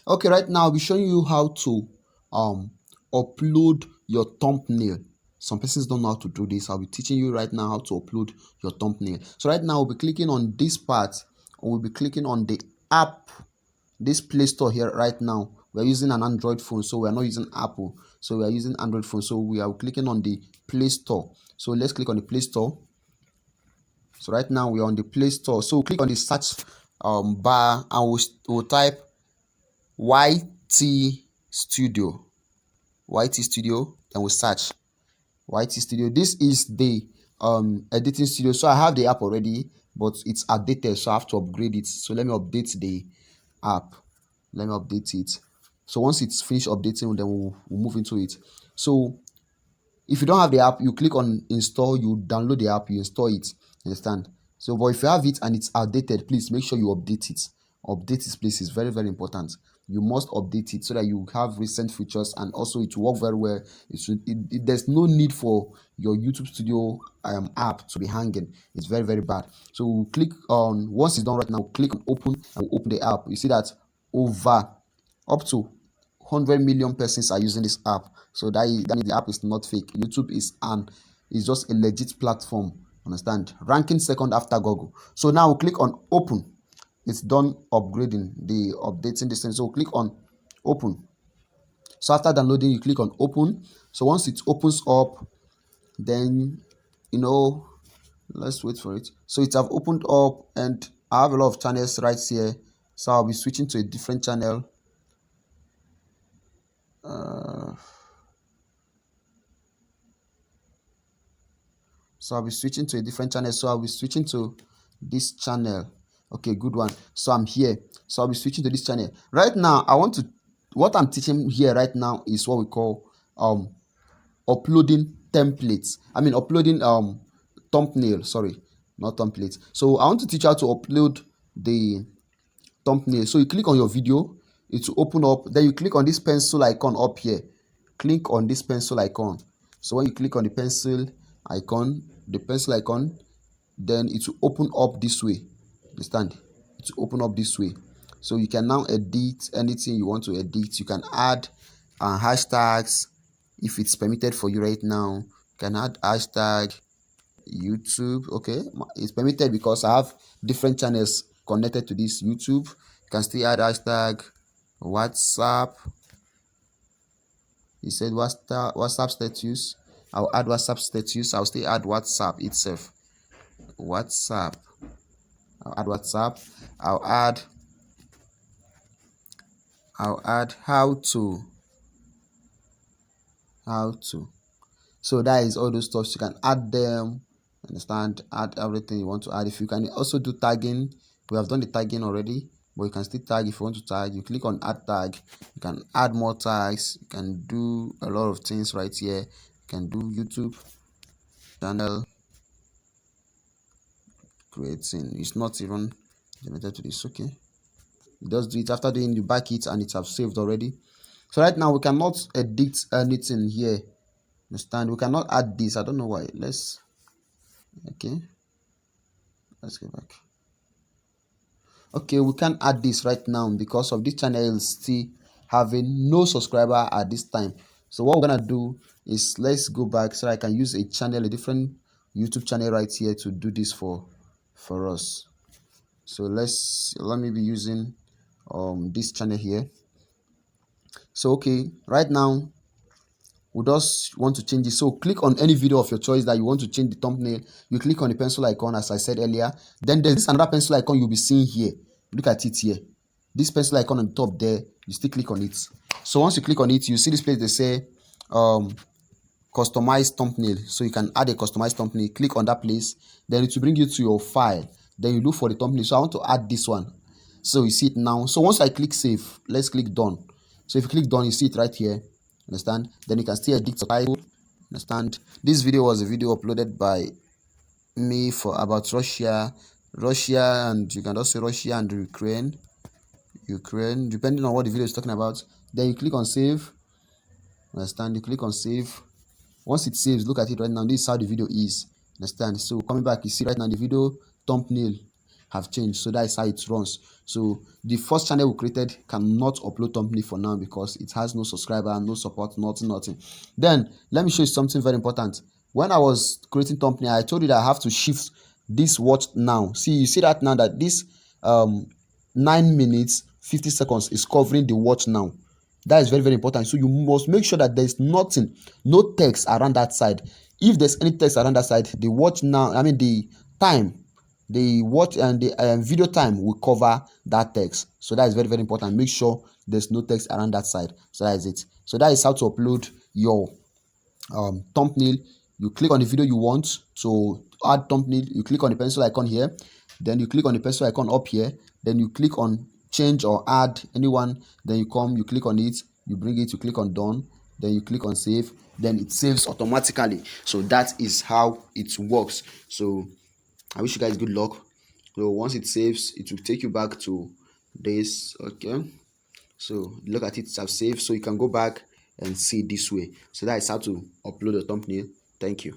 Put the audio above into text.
Okay, right now I'll be showing you how to um upload your thumbnail. Some persons don't know how to do this. I'll be teaching you right now how to upload your thumbnail. So right now we'll be clicking on this part, or we'll be clicking on the app, this Play Store here right now. We're using an Android phone, so we're not using Apple. So we're using Android phone. So we are clicking on the Play Store. So let's click on the Play Store. So right now we're on the Play Store. So click on the search bar and we'll type YT Studio. YT Studio, and we search YT Studio. This is the editing studio. So I have the app already, but it's outdated, so I have to upgrade it. So let me update the app. Let me update it. So once it's finished updating, then we'll move into it. So if you don't have the app, you click on install, you download the app, you install it. Understand? So but if you have it and it's outdated, please make sure you update it. Update this place is very, very important. You must update it so that you have recent features, and also it will work very well. There's no need for your YouTube Studio app to be hanging. It's very, very bad. So we'll click on, once it's done right now, click on open, and we'll open the app. You see that over up to 100 million persons are using this app. So that means the app is not fake. YouTube is just a legit platform. Understand? Ranking second after Google. So now we'll click on open. It's done upgrading, the updating this thing. So click on open. So after downloading, you click on open. So once it opens up, then let's wait for it. So it have opened up, and I have a lot of channels right here. So I'll be switching to a different channel. So I'll be switching to a different channel. So I'll be switching to this channel. Okay, good one. So I'm here. So I'll be switching to this channel. Right now, what I'm teaching here right now is what we call uploading templates. I mean uploading thumbnail, sorry, not templates. So I want to teach you how to upload the thumbnail. So you click on your video, it will open up. Then you click on this pencil icon up here. Click on this pencil icon. So when you click on the pencil icon, then it will open up this way. Understand? It will open up this way. So you can now edit anything you want to edit. You can add hashtags if it's permitted for you right now. You can add hashtag YouTube. Okay, it's permitted because I have different channels connected to this YouTube. You can still add hashtag WhatsApp. You said WhatsApp status. I'll add WhatsApp status. I'll still add WhatsApp itself. WhatsApp. I'll add WhatsApp. I'll add how to. So that is all those stuff. You can add them. Understand? Add everything you want to add. If you can also do tagging, we have done the tagging already, but you can still tag if you want to tag. You click on add tag. You can add more tags. You can do a lot of things right here. You can do YouTube channel creating. It's not even limited to this. Okay, just do it. After doing, you back it, and it have saved already. So right now we cannot edit anything here. Understand? We cannot add this. I don't know why. Let's go back. Okay, we can't add this right now because of this channel is still having no subscriber at this time. So what we're gonna do is, let's go back so I can use a different YouTube channel right here to do this for us. So let me be using this channel here. So okay, right now we just want to change it. So click on any video of your choice that you want to change the thumbnail. You click on the pencil icon, as I said earlier. Then there's this another pencil icon you'll be seeing here. Look at it here. This pencil icon on the top there, you still click on it. So once you click on it, you see this place they say customize thumbnail. So you can add a customized thumbnail. Click on that place, then it will bring you to your file. Then you look for the thumbnail. So I want to add this one. So you see it now. So once I click save, let's click done. So if you click done, you see it right here. Understand? Then you can still edit the title. Understand? This video was a video uploaded by me for about Russia, and you can also Russia and Ukraine, depending on what the video is talking about. Then you click on save. Understand? You click on save. Once it saves, look at it right now. This is how the video is. Understand? So coming back, you see right now the video thumbnail have changed. So that is how it runs. So the first channel we created cannot upload thumbnail for now because it has no subscriber, no support, nothing. Then let me show you something very important. When I was creating thumbnail, I told you that I have to shift this watch now. See, you see that now that this 9 minutes 50 seconds is covering the watch now. That is very important. So you must make sure that there is nothing, no text around that side. If there's any text around that side, the watch now, I mean the time, the watch and the video time will cover that text. So that is very important. Make sure there's no text around that side. So that is it. So that is how to upload your thumbnail. You click on the video you want to add thumbnail. You click on the pencil icon here, then you click on the pencil icon up here, then you click on change or add anyone, then you come, you click on it, you bring it, you click on done, then you click on save, then it saves automatically. So that is how it works. So I wish you guys good luck. So once it saves, it will take you back to this. Okay, so look at it, it's have saved, so you can go back and see it this way. So that is how to upload a thumbnail. Thank you.